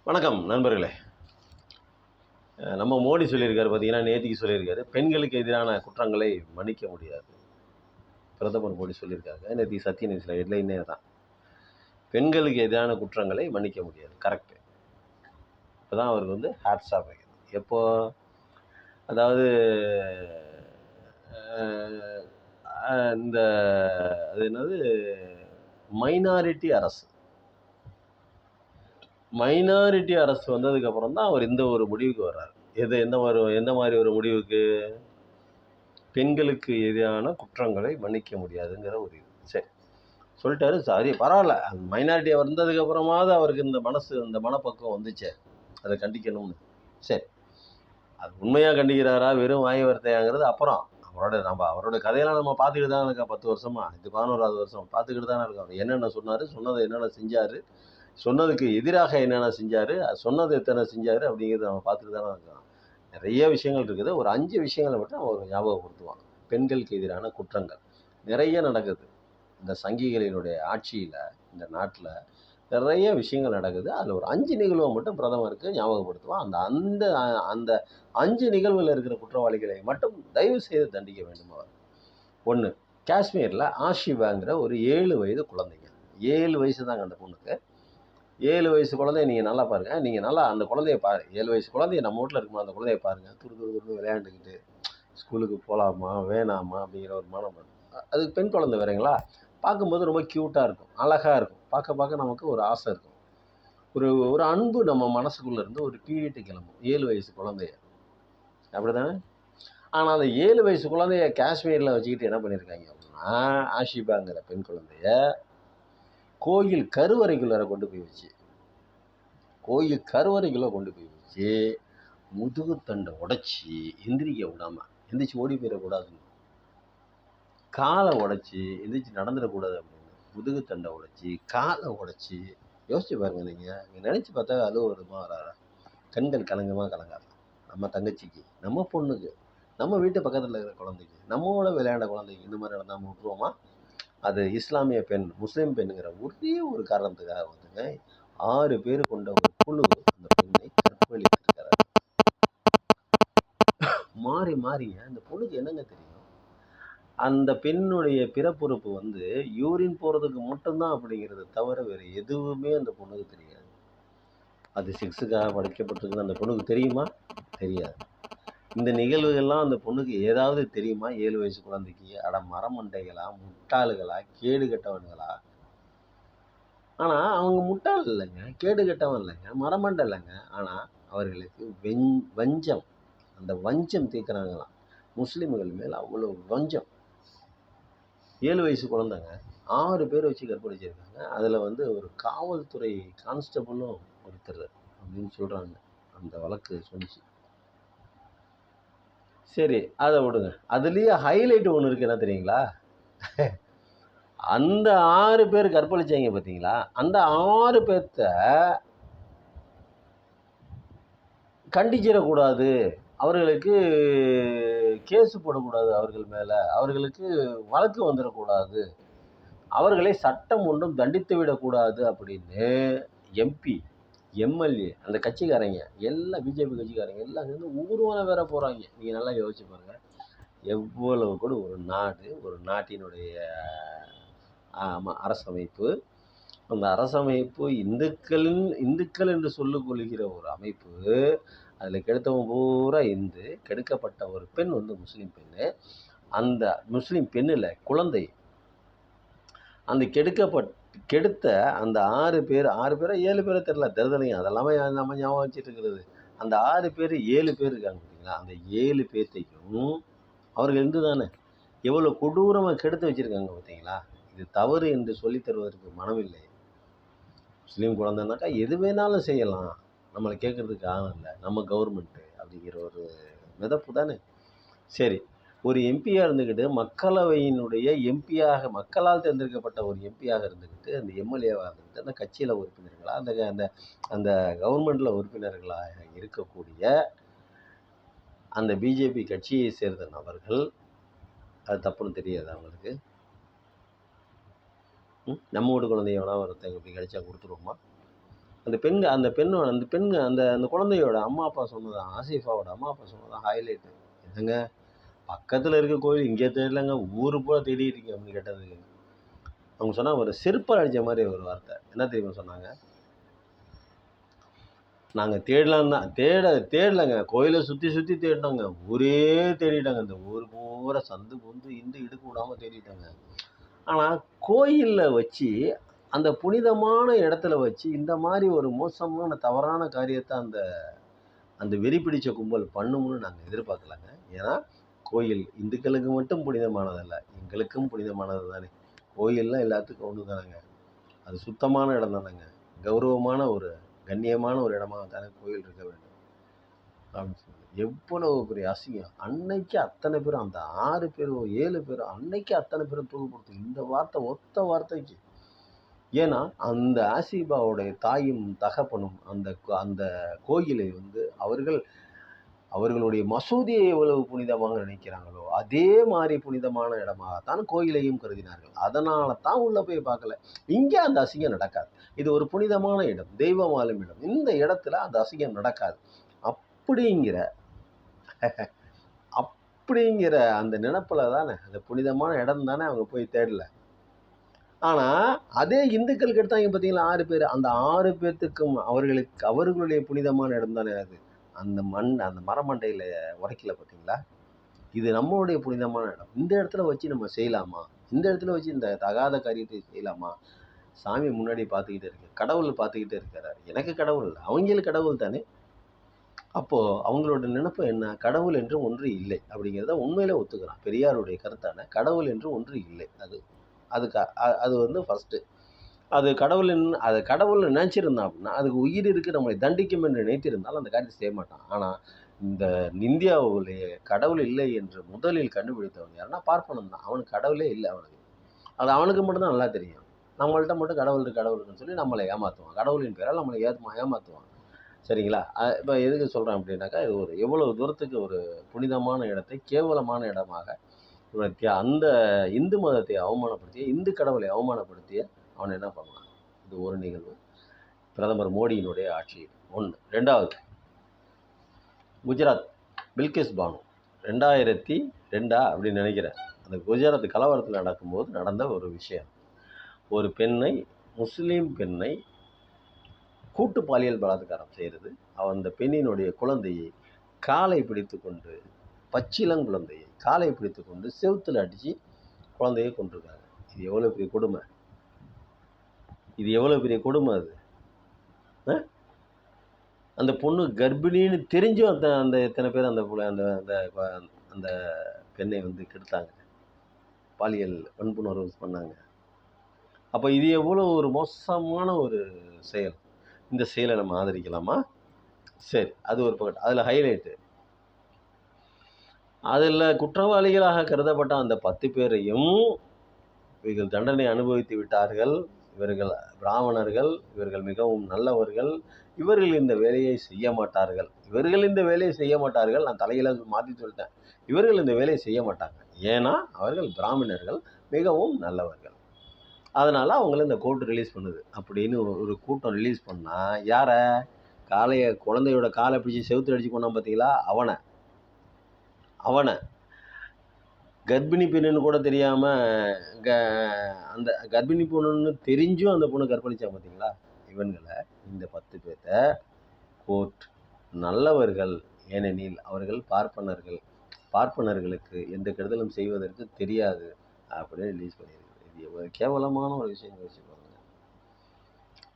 வணக்கம் நண்பர்களே. நம்ம மோடி சொல்லியிருக்காரு, பார்த்தீங்கன்னா நேத்திக்கு சொல்லியிருக்காரு, பெண்களுக்கு எதிரான குற்றங்களை மன்னிக்க முடியாது. பிரதமர் மோடி சொல்லியிருக்காங்க. நேத்திக்கு சத்திய நியூஸில் ஹெட்லைனே தான், பெண்களுக்கு எதிரான குற்றங்களை மன்னிக்க முடியாது. கரெக்டு. இப்போ தான் அவருக்கு வந்து ஹேட்ஸ் ஆஃப் வைக்குது. எப்போ, அதாவது இந்த அது என்னது, மைனாரிட்டி அரசு வந்ததுக்கப்புறம் தான் அவர் இந்த ஒரு முடிவுக்கு வர்றார். எந்த மாதிரி ஒரு முடிவுக்கு? பெண்களுக்கு எதிரான குற்றங்களை மன்னிக்க முடியாதுங்கிற ஒரு இது. சரி சொல்லிட்டாரு, சரி பரவாயில்ல. மைனாரிட்டியை வந்ததுக்கப்புறமாவது அவருக்கு இந்த மனப்பக்குவம் வந்துச்சு, அதை கண்டிக்கணும்னு. சரி, அது உண்மையாக கண்டிக்கிறாரா வெறும் வாய் வார்த்தையாங்கிறது அப்புறம். அவரோட கதையெல்லாம் நம்ம பார்த்துக்கிட்டு தான் இருக்கோம். 10 வருஷமா, இது 11வது வருஷம் பார்த்துக்கிட்டு தானே இருக்கோம். அவர் என்னென்ன சொன்னார், சொன்னதை என்னென்ன செஞ்சார், சொன்னதுக்கு எதிராக என்னென்ன செஞ்சார், சொன்னது எத்தனை செஞ்சார் அப்படிங்கிறத நம்ம பார்த்துட்டு தானே இருக்கோம். நிறைய விஷயங்கள் இருக்குது. ஒரு 5 விஷயங்களை மட்டும் அவர் ஞாபகப்படுத்துவான். பெண்களுக்கு எதிரான குற்றங்கள் நிறைய நடக்குது. இந்த சங்கிகளினுடைய ஆட்சியில் இந்த நாட்டில் நிறைய விஷயங்கள் நடக்குது. அதில் ஒரு 5 நிகழ்வை மட்டும் பிரதமருக்கு ஞாபகப்படுத்துவான். அந்த அந்த 5 நிகழ்வில் இருக்கிற குற்றவாளிகளை மட்டும் தயவு செய்து தண்டிக்க வேண்டும் அவர். 1, காஷ்மீரில் ஆஷிபாங்கிற ஒரு 7 வயது குழந்தைங்க. 7 வயசு தாங்க அந்த பொண்ணுக்கு. 7 வயசு குழந்தைய நீங்கள் நல்லா பாருங்கள். நீங்கள் நல்லா அந்த குழந்தைய பாருங்கள். 7 வயசு குழந்தைய நம்ம வீட்டில் இருக்கும்போது அந்த குழந்தைய பாருங்கள். துரு விளையாண்டுக்கிட்டு ஸ்கூலுக்கு போகலாமா வேணாமா அப்படிங்கிற ஒரு மனம். அதுக்கு பெண் குழந்தை வேறுங்களா, பார்க்கும்போது ரொம்ப க்யூட்டாக இருக்கும், அழகாக இருக்கும். பார்க்க நமக்கு ஒரு ஆசை இருக்கும். ஒரு அன்பு நம்ம மனசுக்குள்ளே இருந்து ஒரு பீரிட்டு கிளம்பும் 7 வயசு குழந்தைய. அப்படி தானே? ஆனால் அந்த 7 வயசு குழந்தைய காஷ்மீரில் வச்சுக்கிட்டு என்ன பண்ணியிருக்காங்க அப்படின்னா, ஆஷிபாங்கிற பெண் குழந்தைய கோயில் கருவறைக்குள்ளே கொண்டு போய் வச்சு முதுகு தண்டை உடைச்சி எந்திரிக்க விடாமல், எந்திரிச்சு ஓடி போயிடக்கூடாதுன்னு, காலை உடைச்சி எந்திரிச்சு நடந்துடக்கூடாது அப்படின்னு முதுகு தண்டை உடைச்சி காலை உடைச்சி. யோசிச்சு பாருங்க, நீங்கள் நினச்சி பார்த்தா அலுவலகமாக வராதா? கண்கள் கலங்காது? நம்ம தங்கச்சிக்கு, நம்ம பொண்ணுக்கு, நம்ம வீட்டு பக்கத்தில் இருக்கிற குழந்தைக்கு, நம்மளோட விளையாண்ட குழந்தைக்கு இந்த மாதிரி நடந்தால் விட்டுருவோமா? அது இஸ்லாமிய பெண், முஸ்லீம் பெண்ணுங்கிற ஒரே ஒரு காரணத்துக்காக வந்துங்க 6 பேர் கொண்ட ஒரு குழு அந்த பெண்ணை கற்பழித்திருக்கிறார். மாறிங்க. அந்த பொண்ணுக்கு என்னங்க தெரியும்? அந்த பெண்ணுடைய பிறப்புறுப்பு வந்து யூரின் போகிறதுக்கு மட்டும்தான் அப்படிங்கிறது தவிர வேறு எதுவுமே அந்த பொண்ணுக்கு தெரியாது. அது செக்ஸுக்காக படைக்கப்பட்டிருக்குன்னு அந்த பொண்ணுக்கு தெரியுமா? தெரியாது. இந்த நிகழ்வுகள்லாம் அந்த பொண்ணுக்கு ஏதாவது தெரியுமா? 7 வயசு குழந்தைக்கு. அட மரமண்டைகளா, முட்டாளுகளா, கேடு கெட்டவன்களா? ஆனால் அவங்க முட்டாள் இல்லைங்க, கேடு கெட்டவன் இல்லைங்க, மரமண்டை இல்லைங்க. ஆனால் அவர்களுக்கு வஞ்சம், அந்த வஞ்சம் தீர்க்குறாங்களாம். முஸ்லீம்கள் மேலே அவ்வளோ வஞ்சம். 7 வயசு குழந்தைங்க 6 பேர் வச்சு கற்பழிச்சிருக்காங்க. அதில் வந்து ஒரு காவல்துறை கான்ஸ்டபுளும் ஒருத்தர் அப்படின்னு சொல்கிறாங்க, அந்த வழக்கு சொன்னிச்சு. சரி, அதை விடுங்க. அதுலேயே ஹைலைட் ஒன்று இருக்குது, என்ன தெரியுங்களா? அந்த 6 பேர் கற்பழிச்சாங்க பார்த்தீங்களா, அந்த 6 பேர்த்த கண்டிச்சிடக்கூடாது, அவர்களுக்கு கேஸு போடக்கூடாது, அவர்கள் மேலே அவர்களுக்கு வழக்கு வந்துடக்கூடாது, அவர்களை சட்டம் ஒன்றும் தண்டித்து விடக்கூடாது அப்படின்னு எம்பி, எம்எல்ஏ, அந்த கட்சிக்காரங்க எல்லாம், பிஜேபி கட்சிக்காரங்க எல்லாம் சேர்ந்து ஊர்வலம் வேற போகிறாங்க. நீங்கள் நல்லா யோசிச்சு பாருங்கள், எவ்வளவு கூட ஒரு நாடு, ஒரு நாட்டினுடைய அரசமைப்பு, அந்த அரசமைப்பு இந்துக்கள் என்று சொல்லிக்கொள்கிற ஒரு அமைப்பு, அதில் கெடுத்தவன் பூரா இந்து, கெடுக்கப்பட்ட ஒரு பெண் வந்து முஸ்லீம் பெண்ணு. அந்த முஸ்லீம் பெண்ணில் குழந்தை, அந்த கெடுத்த அந்த 6 பேர் 7 பேரை தெரில, தெரிதலையும் அதெல்லாமே நம்ம ஞாபகம் வச்சுட்டு இருக்கிறது. அந்த 6 பேர் 7 பேர் இருக்காங்க பார்த்தீங்களா, அந்த 7 பேர்த்தையும் அவர்கள் இந்து தானே, எவ்வளோ கொடூரமாக கெடுத்து வச்சுருக்காங்க பார்த்தீங்களா. இது தவறு என்று சொல்லித் தருவதற்கு மனமில்லை. முஸ்லீம் குழந்தைனாக்கா எது வேணாலும் செய்யலாம், நம்மளை கேட்குறதுக்கு ஆகும் இல்லை, நம்ம கவர்மெண்ட்டு அப்படிங்கிற ஒரு மிதப்பு தானே. சரி, ஒரு எம்பியாக இருந்துக்கிட்டு, மக்களவையினுடைய எம்பியாக, மக்களால் தேர்ந்தெடுக்கப்பட்ட ஒரு எம்பியாக இருந்துக்கிட்டு, அந்த எம்எல்ஏவாக இருந்துக்கிட்டு, அந்த கட்சியில் உறுப்பினர்களாக, அந்த அந்த கவர்மெண்ட்டில் உறுப்பினர்களாக இருக்கக்கூடிய அந்த பிஜேபி கட்சியை சேர்ந்த நபர்கள், அது தப்புன்னு தெரியாது அவங்களுக்கு? நம்ம வீட்டு குழந்தைய வேணா ஒருத்தங்க இப்படி கிடைச்சா கொடுத்துருவோமா? அந்த அந்த குழந்தையோட அம்மா அப்பா சொன்னதான், ஆசிஃபாவோட அம்மா அப்பா சொன்னதான் ஹைலைட்டு. என்னங்க பக்கத்தில் இருக்க கோயில் இங்கே தேடலங்க, ஊர் பூரா தேடிட்டீங்க அப்படின்னு கேட்டதுக்கு அவங்க சொன்னாங்க, ஒரு செருப்பால் அடித்த மாதிரி ஒரு வார்த்தை. என்ன தெரியுமா சொன்னாங்க? நாங்கள் தேடலாம் தான், தேடலைங்க, கோயிலை சுற்றி சுற்றி தேடினாங்க, ஊரே தேடிட்டாங்க, இந்த ஊர் பூரா சந்து பொந்து இடுக்கு விடாமல் தேடிட்டாங்க. ஆனால் கோயிலில் வச்சு அந்த புனிதமான இடத்துல வச்சு இந்த மாதிரி ஒரு மோசமான தவறான காரியத்தை அந்த அந்த வெறி பிடிச்ச கும்பல் பண்ணும்னு நாங்கள் எதிர்பார்க்கலாங்க. ஏன்னா கோயில் இந்துக்களுக்கு மட்டும் புனிதமானதல்ல, எங்களுக்கும் புனிதமானது தானே. கோயில்லாம் எல்லாத்துக்கும் ஒன்று தானேங்க. அது சுத்தமான இடம் தானேங்க, கௌரவமான ஒரு கண்ணியமான ஒரு இடமாக தானே கோயில் இருக்க வேண்டும் அப்படின்னு சொல்லி எவ்வளவு பெரிய அசிங்கம். அன்னைக்கு அத்தனை பேரும், அந்த 6 பேரும் 7 பேரும் அன்னைக்கு அத்தனை பேரும் தூக்கு கொடுத்து இந்த வார்த்தை ஒத்த வார்த்தைக்கு. ஏன்னா அந்த ஆசிபாவுடைய தாயும் தகப்பனும் அந்த அந்த கோயிலை வந்து அவர்களுடைய மசூதியை எவ்வளவு புனிதமாக நினைக்கிறாங்களோ அதே மாதிரி புனிதமான இடமாகத்தான் கோயிலையும் கருதினார்கள். அதனால தான் உள்ள போய் பார்க்கல. இங்கே அந்த அசிங்கம் நடக்காது. இது ஒரு புனிதமான இடம், தெய்வம் வாழும் இடம். இந்த இடத்துல அந்த அசிங்கம் நடக்காது அப்படிங்கிற அந்த நினைப்புல தானே, அந்த புனிதமான இடம் தானே அவங்க போய் தேடல. ஆனால் அதே இந்துக்களுக்கு எடுத்தாங்க பார்த்தீங்களா 6 பேர், அந்த 6 பேர்த்துக்கும் அவர்களுடைய புனிதமான இடம் தானே அது. அந்த மரமண்டையில் உரைக்கல பார்த்தீங்களா? இது நம்மளுடைய புனிதமான இடம், இந்த இடத்துல வச்சு நம்ம செய்யலாமா? இந்த இடத்துல வச்சு இந்த தகாத காரியத்தை செய்யலாமா? சாமி முன்னாடி பார்த்துக்கிட்டே இருக்கு, கடவுள் பார்த்துக்கிட்டே இருக்கிறார். எனக்கு கடவுள் இல்லை, அவங்களுக்கு கடவுள் தானே. அப்போது அவங்களோட நினைப்பு என்ன? கடவுள் என்று ஒன்று இல்லை அப்படிங்கிறத உண்மையில ஒத்துக்கிறான். பெரியாருடைய கருத்தான கடவுள் என்று ஒன்று இல்லை. அது வந்து ஃபஸ்ட்டு. அது கடவுள்னு நினச்சிருந்தான் அப்படின்னா, அதுக்கு உயிர் இருக்குது, நம்மளை தண்டிக்கும் என்று நினைத்திருந்தாலும் அந்த காரியத்தை செய்ய மாட்டான். ஆனால் இந்த இந்தியாவிலேயே கடவுள் இல்லை என்று முதலில் கண்டுபிடித்தவன் யாருன்னா பார்ப்பனன் தான். அவனுக்கு கடவுளே இல்லை. அது அவனுக்கு மட்டும்தான் நல்லா தெரியும். நம்மள்கிட்ட மட்டும் கடவுளுக்குன்னு சொல்லி நம்மளை ஏமாற்றுவான். கடவுளின் பேரால் நம்மளை ஏமாற்றுவான். சரிங்களா? இப்போ எதுக்கு சொல்கிறேன் அப்படின்னாக்கா, இது ஒரு எவ்வளோ தூரத்துக்கு ஒரு புனிதமான இடத்தை கேவலமான இடமாக அந்த இந்து மதத்தை அவமானப்படுத்திய, இந்து கடவுளை அவமானப்படுத்திய அவன் என்ன பண்ணலாம்? இது ஒரு நிகழ்வு. பிரதமர் மோடியினுடைய ஆட்சி ஒன்று. 2வது குஜராத் பில்கிஸ் பானு 2002 அப்படின்னு நினைக்கிறேன். அந்த குஜராத் கலவரத்தில் நடக்கும்போது நடந்த ஒரு விஷயம். ஒரு பெண்ணை, முஸ்லீம் பெண்ணை கூட்டு பாலியல் பலாத்காரம் செய்கிறது. அந்த பெண்ணினுடைய குழந்தையை காலை பிடித்து கொண்டு, பச்சிலங்குழந்தையை காலை பிடித்து கொண்டு செவுத்தில் அடித்து குழந்தையை கொண்டிருக்காங்க. இது எவ்வளோ பெரிய கொடுமை! அது அந்த பொண்ணு கர்ப்பிணின்னு தெரிஞ்சும் அந்த எத்தனை பேர் அந்த பெண்ணை வந்து கெடுத்தாங்க, பாலியல் வன்புணர்வு பண்ணாங்க. அப்போ இது எவ்வளோ ஒரு மோசமான ஒரு செயல். இந்த செயலை நம்ம ஆதரிக்கலாமா? சரி, அது ஒரு பக்கம். அதில் ஹைலைட்டு, அதில் குற்றவாளிகளாக கருதப்பட்ட அந்த 10 பேரையும் இவர்கள் தண்டனை அனுபவித்து விட்டார்கள். இவர்கள் பிராமணர்கள், இவர்கள் மிகவும் நல்லவர்கள், இவர்கள் இந்த வேலையை செய்ய மாட்டார்கள். நான் தலையில மாற்றி சொல்லிட்டேன். இவர்கள் இந்த வேலையை செய்ய மாட்டாங்க. ஏன்னா அவர்கள் பிராமணர்கள், மிகவும் நல்லவர்கள். அதனால் அவங்கள இந்த கோர்ட் ரிலீஸ் பண்ணுது அப்படின்னு ஒரு கூட்டம் ரிலீஸ் பண்ணால், யாரை? குழந்தையோட காலை பிடிச்சி செவுத்துல அடிச்சு கொண்டான் பார்த்தீங்களா? அவனை கர்ப்பிணி பெண்ணுன்னு கூட தெரியாமல், அந்த கர்ப்பிணி பொண்ணுன்னு தெரிஞ்சும் அந்த பொண்ணு கற்பழிச்சான் பார்த்தீங்களா? இவன்களை, இந்த 10 பேர்த்த கோர்ட் நல்லவர்கள், ஏனெனில் அவர்கள் பார்ப்பனர்களுக்கு எந்த கெடுதலும் செய்வதற்கு தெரியாது அப்படின்னு ரிலீஸ் பண்ணியிருக்கு. இது எவ்வளோ கேவலமான ஒரு விஷயம் யோசிச்சு பாருங்க.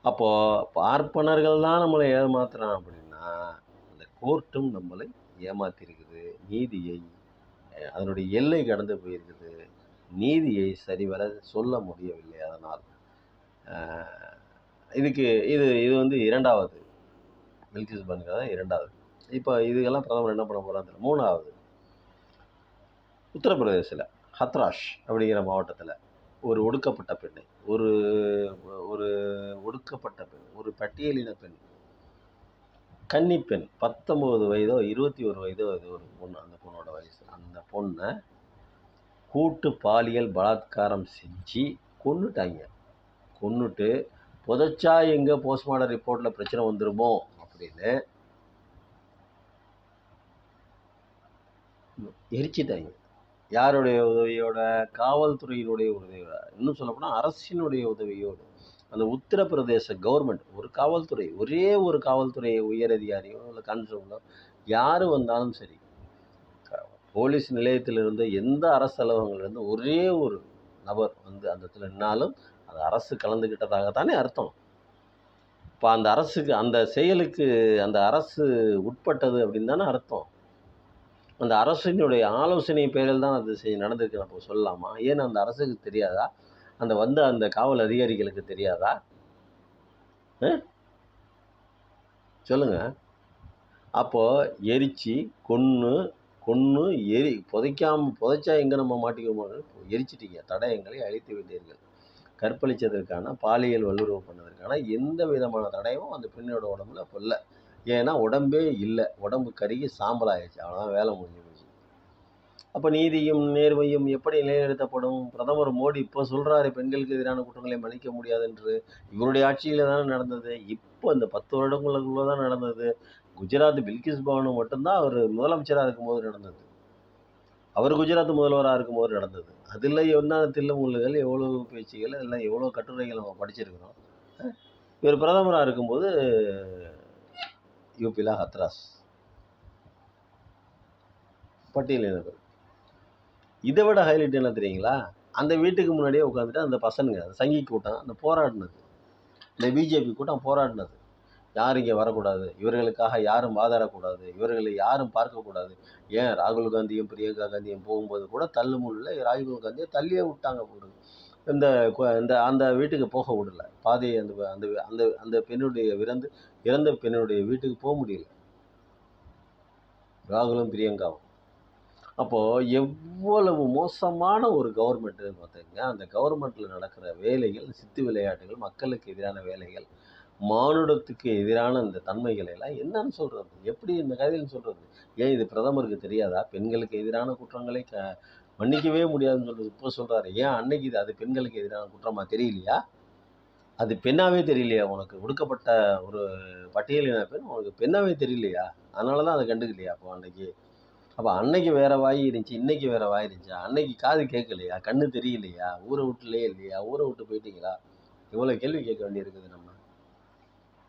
அப்போது பார்ப்பனர்கள் தான் நம்மளை ஏமாத்துறான் அப்படின்னா, அந்த கோர்ட்டும் நம்மளை ஏமாத்திருக்குது. நீதியை, அதனுடைய எல்லை கடந்து போயிருக்குது. நீதியை சரிவர சொல்ல முடியவில்லை. அதனால் இது வந்து 2வது பில்கிஸ் பானு 2வது. இப்போ இதுக்கெல்லாம் பிரதமர் என்ன பண்ண போகிறாங்க? 3வது உத்தரப்பிரதேசில் ஹத்ராஷ் அப்படிங்கிற மாவட்டத்தில் ஒரு ஒடுக்கப்பட்ட பெண்ணை, ஒரு பட்டியலின பெண், கன்னிப்பெண், 19 வயதோ 21 வயதோ அது ஒரு பொண்ணு, அந்த பொண்ணோட வயசு. அந்த பொண்ணை கூட்டு பாலியல் பலாத்காரம் செஞ்சு கொன்னுட்டாங்க. கொன்னுட்டு புதைச்சா எங்கே போஸ்ட்மார்ட்டம் ரிப்போர்ட்டில் பிரச்சனை வந்துருமோ அப்படின்னு எரிச்சிட்டாங்க. யாருடைய உதவியோட? காவல்துறையினுடைய உதவியோட, இன்னும் சொல்லப்போனால் அரசினுடைய உதவியோடு. அந்த உத்தரப்பிரதேச கவர்மெண்ட் ஒரு காவல்துறை, ஒரே ஒரு காவல்துறை உயரதிகாரியோ இல்லை கான்ஸ்டபிளோ யார் வந்தாலும் சரி, போலீஸ் நிலையத்திலிருந்து எந்த அரசு அலுவலகங்கள்லேருந்து ஒரே ஒரு நபர் வந்து அந்த இடத்துல நின்னாலும் அது அரசு கலந்துக்கிட்டதாகத்தானே அர்த்தம். இப்போ அந்த அரசுக்கு, அந்த செயலுக்கு அந்த அரசு உட்பட்டது அப்படின்னு தானே அர்த்தம். அந்த அரசினுடைய ஆலோசனை பேரில் தான் அது நடந்திருக்கு நம்ம சொல்லலாமா? ஏன் அந்த அரசுக்கு தெரியாதா? அந்த காவல் அதிகாரிகளுக்கு தெரியாதா? சொல்லுங்க. அப்போ எரிச்சு கொன்று புதைச்சா எங்கே நம்ம மாட்டிக்குமோ? எரிச்சிட்டீங்க, தடயங்களை அழித்து விட்டீர்கள். கற்பழித்ததற்கான, பாலியல் வல்லுறவு பண்ணதற்கான எந்த விதமான தடயமும் அந்த பெண்ணோட உடம்புல இப்போ இல்லை. ஏன்னா உடம்பே இல்லை, உடம்பு கருகி சாம்பல் ஆயிடுச்சு. அவ்வளோதான், வேலை முடிஞ்சு போச்சு. அப்போ நீதியும் நேர்மையும் எப்படி நிலைநிறுத்தப்படும்? பிரதமர் மோடி இப்போ சொல்கிறாரு பெண்களுக்கு எதிரான குற்றங்களை மன்னிக்க முடியாது என்று. இவருடைய ஆட்சியில் தானே நடந்தது. இப்போ இந்த 10 வருடங்களுக்குள்ளே தான் நடந்தது. குஜராத் பில்கிஸ் பானு மட்டும்தான் அவர் முதலமைச்சராக இருக்கும்போது நடந்தது. அவர் குஜராத் முதல்வராக இருக்கும்போது நடந்தது. அதில் என்ன தில்லுமுல்லுகள், எவ்வளோ பேச்சுகள், எல்லாம் எவ்வளோ கட்டுரைகள் நம்ம படிச்சிருக்கிறோம். இவர் பிரதமராக இருக்கும்போது யூபியில் ஹத்ராஸ் பட்டியலினர்கள். இதை விட ஹைலைட் என்ன தெரியுங்களா? அந்த வீட்டுக்கு முன்னாடியே உட்காந்துட்டு அந்த பசங்க, அந்த சங்கி கூட்டம், அந்த போராடினது, இந்த பிஜேபி கூட்டம் போராடினது, யாரும் இங்கே வரக்கூடாது, இவர்களுக்காக யாரும் வாதாடக்கூடாது, இவர்களை யாரும் பார்க்கக்கூடாது. ஏன் ராகுல் காந்தியும் பிரியங்கா காந்தியும் போகும்போது கூட தள்ளுமுள்ளில் ராகுல் காந்தியை தள்ளியே விட்டாங்க. போடுது இந்த அந்த வீட்டுக்கு போக விடல. பாதையை அந்த அந்த அந்த அந்த பெண்ணுடைய இறந்த பெண்ணுடைய வீட்டுக்கு போக முடியல, ராகுலும் பிரியங்காவும். அப்போது எவ்வளவு மோசமான ஒரு கவர்மெண்ட்டுன்னு பார்த்துக்கங்க. அந்த கவர்மெண்ட்டில் நடக்கிற வேலைகள், சித்து விளையாட்டுகள், மக்களுக்கு எதிரான வேலைகள், மானுடத்துக்கு எதிரான இந்த தன்மைகளை எல்லாம் என்னன்னு சொல்கிறது? எப்படி இந்த கதையில் சொல்கிறது? ஏன் இது பிரதமருக்கு தெரியாதா? பெண்களுக்கு எதிரான குற்றங்களை மன்னிக்கவே முடியாதுன்னு சொல்கிறது இப்போ சொல்கிறாரு. ஏன் அன்னைக்கு அது பெண்களுக்கு எதிரான குற்றமாக தெரியலையா? அது பெண்ணாவே தெரியலையா? உனக்கு ஒடுக்கப்பட்ட ஒரு பட்டியலின பெண் உனக்கு பெண்ணாவே தெரியலையா? அதனால தான் அதை கண்டுக்கலையா அப்போ அன்னைக்கு? அப்போ அன்னைக்கு வேற வாய் இருந்துச்சு, இன்னைக்கு வேற வாய் இருந்துச்சா? அன்னைக்கு காது கேட்கலையா? கண்ணு தெரியலையா? ஊரை விட்டுலே இல்லையா? ஊரை விட்டு போயிட்டீங்களா? இவ்வளோ கேள்வி கேட்க வேண்டியிருக்குது நம்ம.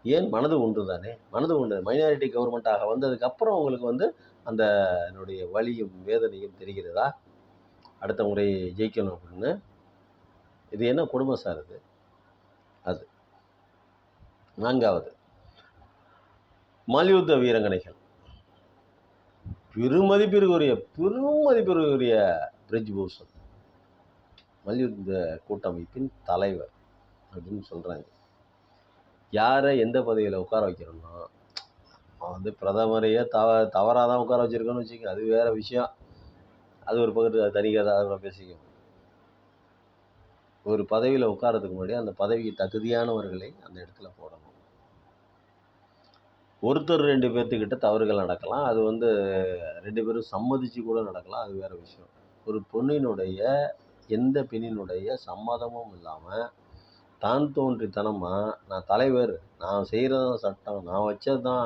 ஏன்? மனது ஒன்று தானே, மனது ஒன்று. மைனாரிட்டி கவர்மெண்ட்டாக வந்ததுக்கப்புறம் உங்களுக்கு அந்த என்னுடைய வலியும் வேதனையும் தெரிகிறதா? அடுத்த முறை ஜெயிக்கணும் அப்படின்னு. இது என்ன குடும்பம் சார் இது? அது 4வது மல்யுத்த வீரங்கனைகள். பெருமதிப்பிற்குரிய பிரிஜ் பூஷன் மல்யுத்த கூட்டமைப்பின் தலைவர் அப்படின்னு சொல்கிறாங்க. யாரை எந்த பதவியில் உட்கார வைக்கிறோம்னா, பிரதமரையே தவறாக தான் உட்கார வச்சுருக்கோன்னு வச்சுக்கோங்க, அது வேறு விஷயம். அது ஒரு பக்கத்துக்கு அது தனிக்காக அதை பேசிக்கணும். ஒரு பதவியில் உட்காரத்துக்கு முன்னாடி அந்த பதவிக்கு தகுதியானவர்களை அந்த இடத்துல போடணும். ஒருத்தர் 2 பேர்த்துக்கிட்ட தவறுகள் நடக்கலாம். அது 2 பேரும் சம்மதிச்சு கூட நடக்கலாம். அது வேறு விஷயம். ஒரு பொண்ணினுடைய, எந்த பெண்ணினுடைய சம்மதமும் இல்லாமல் தான் தோன்றித்தனமாக நான் தலைவர், நான் செய்கிறது தான் சட்டம், நான் வச்சது தான்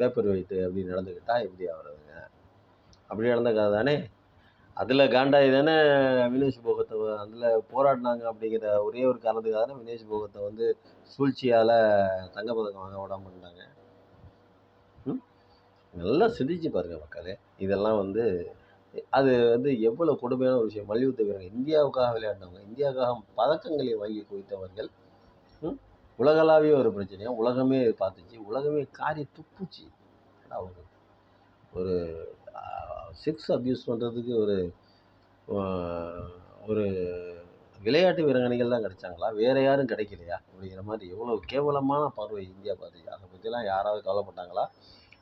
பேப்பர் வெயிட்டு அப்படின்னு நடந்துக்கிட்டால் எப்படி ஆகுறதுங்க? அப்படி நடந்த கதை தானே. அதில் காண்டாயி தானே வினேஷ் போகத்தை அதில் போராடினாங்க. அப்படிங்கிற ஒரே ஒரு காரணத்துக்காக தானே வினேஷ் போகத்தை சூழ்ச்சியால் தங்கப்பதக்கம் வாங்க விடாம இருந்தாங்க. நல்லா சிந்திச்சு பாருங்கள் மக்களே. இதெல்லாம் அது எவ்வளோ கொடுமையான ஒரு விஷயம். மல்யுத்த வீரர்கள் இந்தியாவுக்காக விளையாடினவங்க, இந்தியாவுக்காக பதக்கங்களை வாங்கி குவித்தவர்கள், உலகளாவிய ஒரு பிரச்சனையாக உலகமே பார்த்துச்சு, உலகமே காரி துப்புச்சு. ஒரு செக்ஸ் அப்யூஸ் பண்ணுறதுக்கு ஒரு விளையாட்டு வீரங்கனைகள் தான் கிடைச்சாங்களா? வேறு யாரும் கிடைக்கலையா? அப்படிங்கிற மாதிரி எவ்வளோ கேவலமான பார்வை இந்தியா பார்த்துச்சு. அதை பற்றிலாம் யாராவது கவலைப்பட்டாங்களா?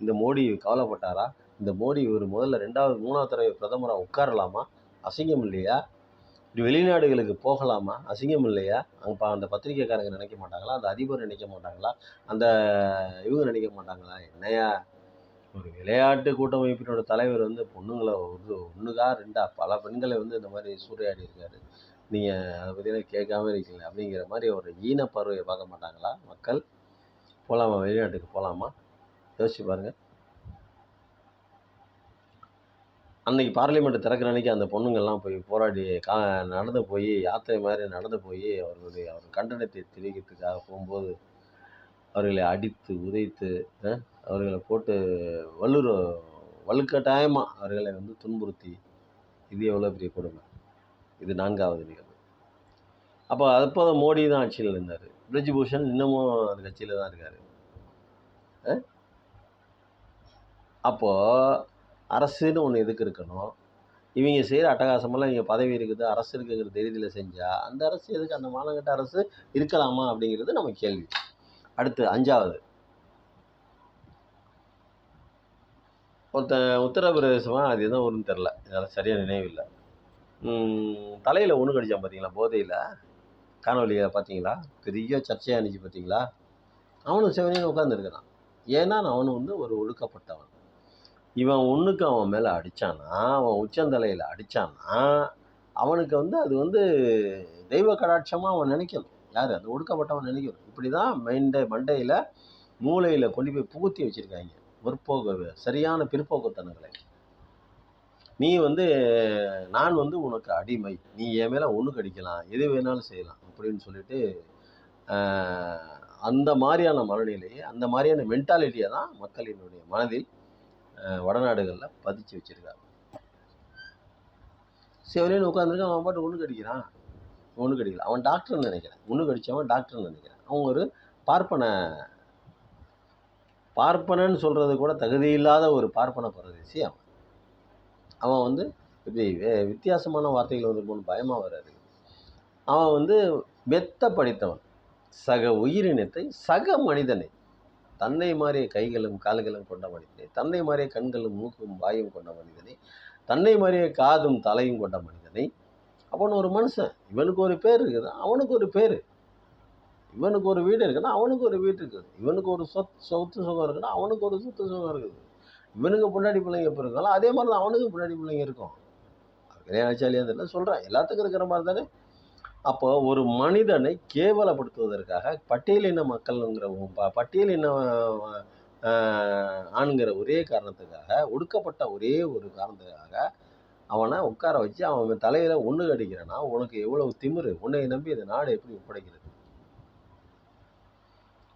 இந்த மோடி கவலைப்பட்டாரா? இந்த மோடி முதல்ல 2வது 3வது தடவை பிரதமராக உட்காரலாமா? அசிங்கம் இல்லையா? இப்படி வெளிநாடுகளுக்கு போகலாமா? அசிங்கம் இல்லையா? அந்த பத்திரிக்கைக்காரங்க நினைக்க மாட்டாங்களா? அந்த அதிபர் நினைக்க மாட்டாங்களா? இவங்க நினைக்க மாட்டாங்களா? என்னையா ஒரு விளையாட்டு கூட்டமைப்பினோட தலைவர் பொண்ணுங்களை ஒன்றுக்கா 2 பல பெண்களை இந்த மாதிரி சூறையாடி இருக்காரு. நீங்கள் அதை பற்றிலாம் கேட்காம இருக்கீங்க அப்படிங்கிற மாதிரி ஒரு ஈன பார்வையை பார்க்க மாட்டாங்களா மக்கள்? போகலாமா, வெளிநாட்டுக்கு போகலாமா? யோசிச்சு பாருங்கள். அன்னைக்கு பார்லிமெண்ட் திறக்கிற அன்னைக்கு அந்த பொண்ணுங்கள்லாம் போய் போராடி நடந்து போய் யாத்திரை மாதிரி நடந்து போய் அவர் கண்டனத்தை தெரிவிக்கிறதுக்காக போகும்போது அவர்களை அடித்து உதைத்து அவர்களை போட்டு வலுக்கட்டாயமாக அவர்களை வந்து துன்புறுத்தி, இது எவ்வளோ பெரிய கொடுமை. இது 4வது நிகழ்வு. அப்போ மோடி தான் ஆட்சியில் இருந்தார். பிரிஜ்பூஷன் இன்னமும் அந்த கட்சியில் தான் இருக்கார். அப்போது அரசுன்னு ஒன்று எதுக்கு இருக்கணும்? இவங்க செய்கிற அட்டகாசமெல்லாம் இங்கே பதவி இருக்குது, அரசு இருக்குங்கிற தைரியத்தில் செஞ்சால் அந்த அரசு எதுக்கு, அந்த மானங்கட்ட அரசு இருக்கலாமா அப்படிங்கிறது நம்ம கேள்வி. அடுத்து 5வது, ஒருத்தன் உத்தரப்பிரதேசமா அது எதுவும் ஊருன்னு தெரில, அதெல்லாம் சரியாக நினைவில்லை. தலையில் ஒன்று கடிச்சான் பார்த்தீங்களா, போதையில். காணொலியை பார்த்தீங்களா? பெரிய சர்ச்சையாக இருந்துச்சு பார்த்தீங்களா? அவனும் செவனேன்னு உட்காந்துருக்கிறான். ஏன்னா அவனு வந்து ஒரு ஒழுக்கப்பட்டவன். இவன் ஒன்றுக்கு அவன் மேலே அடித்தானா, அவன் உச்சந்தலையில் அடித்தானா, அவனுக்கு வந்து அது வந்து தெய்வ கடாட்சமாக அவன் நினைக்கணும். யார்? அந்த ஒடுக்கப்பட்டவன் நினைக்கணும். இப்படி தான் மண்டையில் மூளையில் கொண்டு போய் புகுத்தி வச்சுருக்காங்க சரியான பிற்போக்குத்தனங்களை. நீ வந்து நான் வந்து உனக்கு அடிமை, நீ என் மேலே ஒன்று கடிக்கலாம், எது வேணாலும் செய்யலாம் அப்படின்னு சொல்லிட்டு அந்த மாதிரியான மனநிலையை, அந்த மாதிரியான மென்டாலிட்டியை தான் மக்களினுடைய மனதில் வடநாடுகளில் பதிச்சு வச்சுருக்காங்க. சிவனேன்னு உட்காந்துருக்கான், அவன் பாட்டு ஒன்று கடிக்கிறான். ஒன்று கடிக்கல, அவன் டாக்டர்னு நினைக்கிறேன். ஒன்று கடித்தவன் டாக்டர்னு நினைக்கிறேன். அவங்க ஒரு பார்ப்பனன்னு சொல்கிறது கூட தகுதியில்லாத ஒரு பார்ப்பன பரதேசி அவன். அவன் வந்து இப்படி வித்தியாசமான வார்த்தைகள் வந்து போன பயமாக வராது. அவன் வந்து மெத்த படித்தவன். சக உயிரினத்தை, சக மனிதனை, தன்னை மாறிய கைகளும் கால்களும் கொண்ட மனிதனை, தன்னை மாறிய கண்களும் மூக்கும் வாயும் கொண்ட மனிதனை, தன்னை மாறிய காதும் தலையும் கொண்ட மனிதனை, அவன் ஒரு மனுஷன். இவனுக்கு ஒரு பேர் இருக்குது, அவனுக்கு ஒரு பேர். இவனுக்கு ஒரு வீடு இருக்குன்னா அவனுக்கு ஒரு வீடு இருக்குது. இவனுக்கு ஒரு சொத்து சுகம் இருக்குன்னா அவனுக்கு ஒரு சொத்து சுகம் இருக்குது. இவனுக்கு பொண்டாட்டி பிள்ளைங்க எப்போ இருக்காங்களோ அதே மாதிரி தான் அவனுக்கு பொண்டாட்டி பிள்ளைங்க இருக்கும். கல்யாணம் ஆச்சாலியா தெரியல சொல்கிறேன், எல்லாத்துக்கும் இருக்கிற மாதிரி தானே. அப்போ ஒரு மனிதனை கேவலப்படுத்துவதற்காக பட்டியலின மக்கள்ங்கிற பட்டியலின ஆண்கிற ஒரே காரணத்துக்காக, ஒடுக்கப்பட்ட ஒரே ஒரு காரணத்துக்காக அவனை உட்கார வச்சு அவன் தலையில் ஒன்று கடிக்கிறேன்னா உனக்கு எவ்வளவு திமிரு? உன்னை நம்பி இந்த நாடு எப்படி ஒப்படைக்கிறது?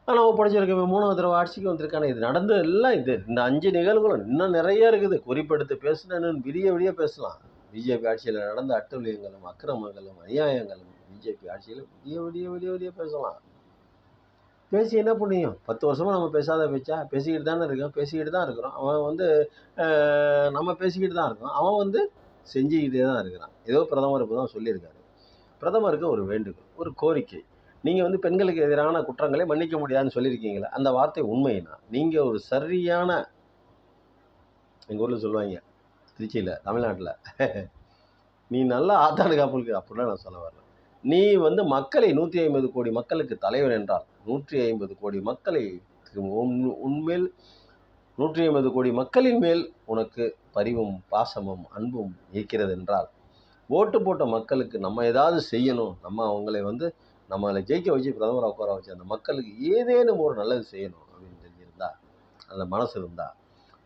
ஆனால் ஒப்படைச்சிருக்க 3வது தடவை ஆட்சிக்கு வந்திருக்கானே. இது நடந்தது எல்லாம் இது இந்த 5 நிகழ்வுகளும் இன்னும் நிறைய இருக்குது. குறிப்பெடுத்து பேசணுன்னு விடிய பேசலாம். பிஜேபி ஆட்சியில் நடந்த அட்டூழியங்களும் அக்கிரமங்களும் அநியாயங்களும் பிஜேபி ஆட்சியில் விடிய பேசலாம். பேசி என்ன புண்ணியம்? 10 வருஷமாக நம்ம பேசாத பேச்சா? பேசிக்கிட்டு தானே இருக்கோம், பேசிக்கிட்டு தான் இருக்கிறோம். அவன் வந்து நம்ம பேசிக்கிட்டு தான் இருக்கோம், அவன் வந்து செஞ்சுக்கிட்டே தான் இருக்கிறான். ஏதோ பிரதமர் இப்போ தான் சொல்லியிருக்காரு. பிரதமருக்கு ஒரு வேண்டுகோள், ஒரு கோரிக்கை. நீங்கள் வந்து பெண்களுக்கு எதிரான குற்றங்களை மன்னிக்க முடியாதுன்னு சொல்லியிருக்கீங்களே, அந்த வார்த்தை உண்மைனா நீங்கள் ஒரு சரியான, எங்கள் ஊரில் சொல்லுவாங்க திருச்சியில், தமிழ்நாட்டில், நீ நல்லா ஆத்தாடு காப்புக்கு அப்படின்னா நான் சொல்ல வரல. நீ வந்து மக்களை 150 கோடி மக்களுக்கு தலைவர் என்றால் 150 கோடி மக்களை உன்மேல் 150 கோடி மக்களின் மேல் உனக்கு பரிவும் பாசமும் அன்பும் இருக்கிறது என்றால், ஓட்டு போட்ட மக்களுக்கு நம்ம ஏதாவது செய்யணும், நம்ம அவங்களை வந்து நம்மளை ஜெயிக்க வச்சு பிரதமரை உட்கார வச்சு அந்த மக்களுக்கு ஏதேனும் ஒரு நல்லது செய்யணும் அப்படின்னு தெரிஞ்சிருந்தா, அந்த மனசு இருந்தால்,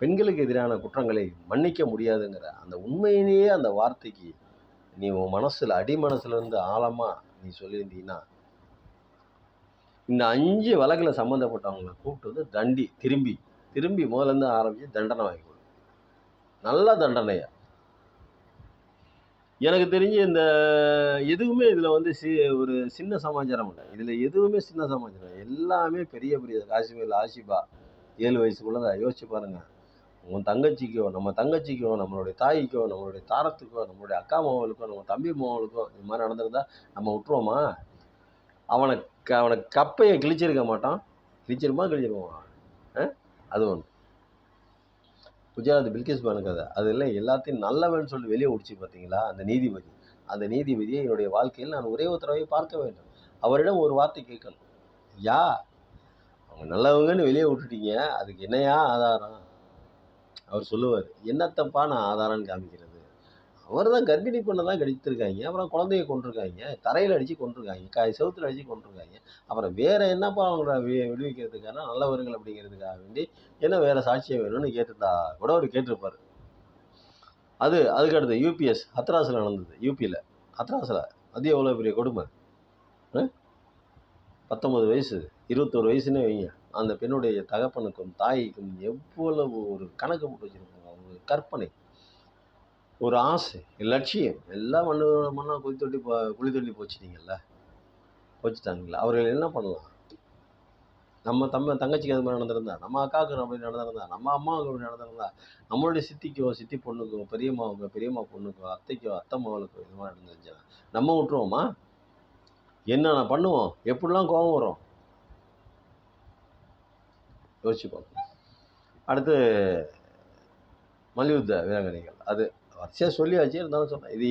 பெண்களுக்கு எதிரான குற்றங்களை மன்னிக்க முடியாதுங்கிற அந்த உண்மையிலேயே அந்த வார்த்தைக்கு நீ உன் மனசில் அடிமனசுலேருந்து ஆழமாக நீ சொல்லியிருந்தீங்கன்னா, இந்த 5 வழக்கில் சம்மந்தப்பட்டவங்களை கூப்பிட்டு வந்து திரும்பி முதலேருந்து ஆரம்பித்து தண்டனை வாங்கி கொடு. நல்ல தண்டனையா. எனக்கு தெரிஞ்சு இந்த எதுவுமே இதில் வந்து ஒரு சின்ன சமாச்சாரம் இல்லை. இதில் எதுவுமே சின்ன சமாச்சாரம், எல்லாமே பெரிய காஷ்மீரில் ஆஷிபா 7 வயசுக்குள்ளே யோசிச்சு பாருங்கள். உன் தங்கச்சிக்கோ, நம்ம தங்கச்சிக்கோ, நம்மளுடைய தாய்க்கோ, நம்மளுடைய தாரத்துக்கோ, நம்மளுடைய அக்கா மாவளுக்கோ, நம்ம தம்பி மாவளுக்கோ இது மாதிரி நடந்திருந்தா நம்ம விட்டுருவோமா? அவனை கப்பையை கிழிச்சிருக்க மாட்டான். கிழிச்சிருப்பான். அது ஒன்று. குஜராத் பில்கிஸ் பானு கதை, அதெல்லாம் எல்லாத்தையும் நல்லவன்னு சொல்லி வெளியே விடுச்சு பார்த்தீங்களா அந்த நீதிபதி. அந்த நீதிபதியை என்னுடைய வாழ்க்கையில் நான் ஒரே ஒரு தடவை பார்க்க வேண்டும். அவரிடம் ஒரு வார்த்தை கேட்கணும், யா அவங்க நல்லவங்கன்னு வெளியே விட்டுட்டீங்க, அதுக்கு என்னையா ஆதாரம்? அவர் சொல்லுவார், என்னத்தப்பா நான் ஆதாரம்னு காமிக்கிறது? அவர் தான் கர்ப்பிணி பெண்ணை தான் கடித்திருக்காங்க, அப்புறம் குழந்தைய கொண்டிருக்காங்க, தரையில் அடித்து கொண்டிருக்காங்க, செவுத்துல அடித்து கொண்டிருக்காங்க. அப்புறம் வேற என்னப்பா அவங்கள விடுவிக்கிறதுக்கான நல்லவர்கள் அப்படிங்கிறதுக்காக வேண்டி என்ன வேற சாட்சியம் வேணும்னு கேட்டுட்டா கூட அவர் கேட்டிருப்பாரு. அதுக்கடுத்து யூபிஎஸ் ஹத்ராஸில் நடந்தது. யூபியில் ஹத்ராஸில் அது எவ்வளோ பெரிய கொடுமை. 19 வயசு 21 வயசுன்னு வைங்க. அந்த பெண்ணுடைய தகப்பனுக்கும் தாய்க்கும் எவ்வளவு ஒரு கணக்கு போட்டு வச்சுருப்பாங்க. ஒரு கற்பனை, ஒரு ஆசை, லட்சியம் எல்லாம் மண்ணா குழி தோண்டி போச்சுட்டாங்கல்ல. அவர்கள் என்ன பண்ணலாம்? நம்ம தங்கச்சிக்கு அது மாதிரி நடந்திருந்தா, நம்ம அக்காவுக்கு அப்படி நடந்திருந்தா, நம்ம அம்மாவுக்கு அப்படி நடந்திருந்தா, நம்மளுடைய சித்திக்கோ சித்தி பொண்ணுக்கோ பெரியம்மாவுக்கோ பெரியம்மா பொண்ணுக்கோ அத்தைக்கோ அத்தை மகளுக்கோ இது மாதிரி நடந்துருந்துச்சுன்னா நம்ம விட்டுருவோமா? என்னென்ன பண்ணுவோம்? எப்படிலாம் கோபம் வரும் யோசிச்சு பார்ப்போம். அடுத்து மல்யுத்த வீராங்கனைகள். அது வரிசையாக சொல்லியாச்சு, இருந்தாலும் சொன்னேன். இது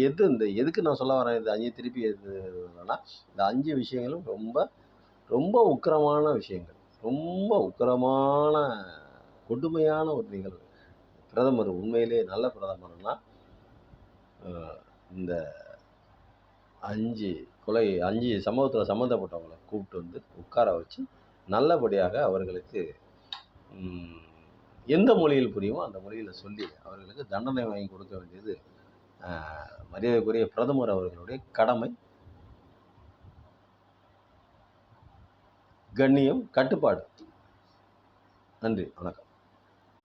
எதுக்கு நான் சொல்ல வரேன், இது 5 திருப்பி எதுனா, இந்த 5 விஷயங்களும் ரொம்ப ரொம்ப உக்கிரமான விஷயங்கள், ரொம்ப உக்கிரமான கொடுமையான ஒரு நிகழ்வு. பிரதமர் உண்மையிலே நல்ல பிரதமர்னா இந்த 5 சம்பவத்தில் சம்மந்தப்பட்டவங்களை கூப்பிட்டு வந்து உட்கார வச்சு நல்லபடியாக அவர்களுக்கு எந்த மொழியில் புரியுமோ அந்த மொழியில் சொல்லி அவர்களுக்கு தண்டனை வாங்கி கொடுக்க வேண்டியது மரியாதைக்குரிய பிரதமர் அவர்களுடைய கடமை, கண்ணியம், கட்டுப்பாடு. நன்றி, வணக்கம்.